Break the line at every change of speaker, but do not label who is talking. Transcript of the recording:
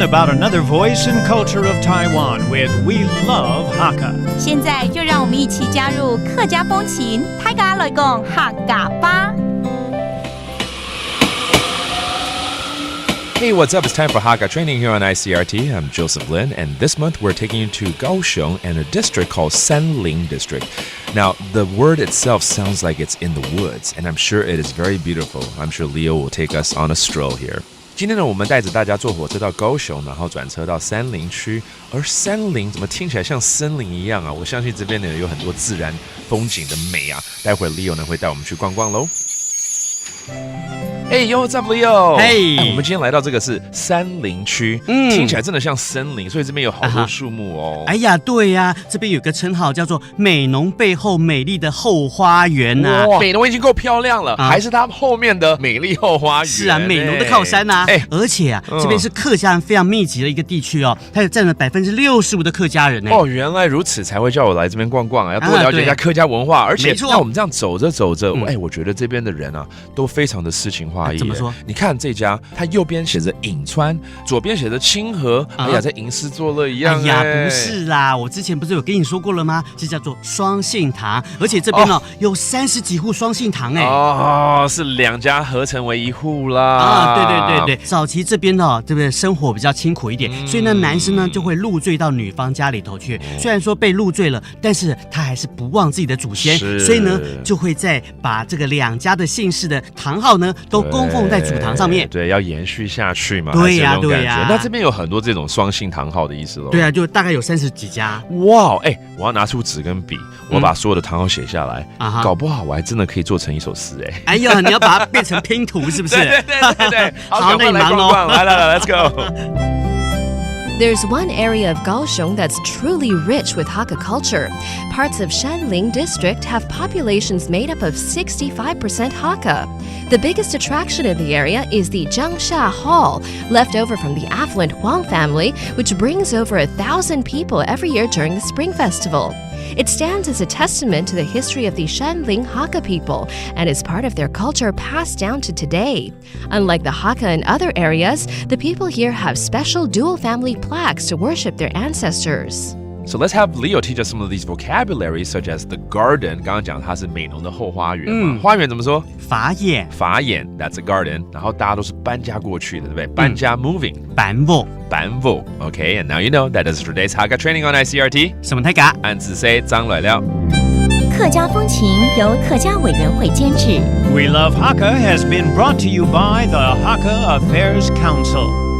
about another voice and culture of Taiwan with We Love Hakka.
现在就让我们一起加入客家风情，大家来讲客家吧。
Hey, what's up? It's time for Hakka training here on ICRT. I'm Joseph Lin, and this month we're taking you to Kaohsiung and a district called Sanling District. Now, the word itself sounds like it's in the woods, and I'm sure it is very beautiful. I'm sure Leo will take us on a stroll here. 今天呢，我们带着大家坐火车到高雄，然后转车到山林区。而山林怎么听起来像森林一样啊？我相信这边呢有很多自然风景的美啊。待会儿 Leo 呢会带我们去逛逛喽。Hey, yo, what's up, Leo?
Hey,
我们今天来到这个是山林区，听起来真的像森林，所以这边有好多树木哦。
哎呀，对呀，这边有个称号叫做“美浓背后美丽的后花园”呐。
美浓已经够漂亮了，还是它后面的美丽后花园。
是啊，美浓的靠山呐。而且啊，这边是客家人非常密集的一个地区哦，它有占了65%的客家人呢。
哦，原来如此，才会叫我来这边逛逛啊，要多了解一下客家文化。而且，那我们这样走着走着，我觉得这边的人啊，都非常的诗情画意。
怎么说？
你看这家，它右边写着颍川，左边写着清河，哎呀，在吟诗作乐一样。
哎呀，不是啦，我之前不是有跟你说过了吗？这叫做双姓堂，而且这边有30几户双姓堂哎。
哦，是2家合成为1户啦。
啊，对，早期这边这边生活比较清苦一点，所以呢，男生呢就会入赘到女方家里头去。虽然说被入赘了，但是他还是不忘自己的祖先，所以呢，就会再把这个2家的姓氏的堂号呢都供奉在祖堂上面。
对，要延续下去嘛。
对呀。
那这边有很多这种双姓堂号的意思咯。
对啊，就大概有30几家。
哇，我要拿出纸跟笔，我把所有的堂号写下来，搞不好我还真的可以做成一首诗哎。
哎呀，你要把它变成拼图是不是？
对。
好，那你忙喽。
来 ，Let's go。There's
one area of Kaohsiung that's truly rich with Hakka culture. Parts of Shanling district have populations made up of 65% Hakka. The biggest attraction in the area is the Zhangsha Hall, left over from the affluent Huang family, which brings over 1,000 people every year during the Spring Festival. It stands as a testament to the history of the Shanling Hakka people and is part of their culture passed down to today. Unlike the Hakka in other areas, the people here have special dual family plaques to worship their ancestors.
So let's have Leo teach us some of these vocabularies, such as the garden. 刚刚讲它是美浓的后花园嘛，花园怎么说？
法眼
，That's a garden. 然后大家都是搬家过去的，对不对？搬家 moving.
搬屋
Okay, and now you know that is today's Hakka training on ICRT.
什么太嘎？
按字 say 张来了。
客家风情由客家委员会监制。
We Love Hakka has been brought to you by the Hakka Affairs Council.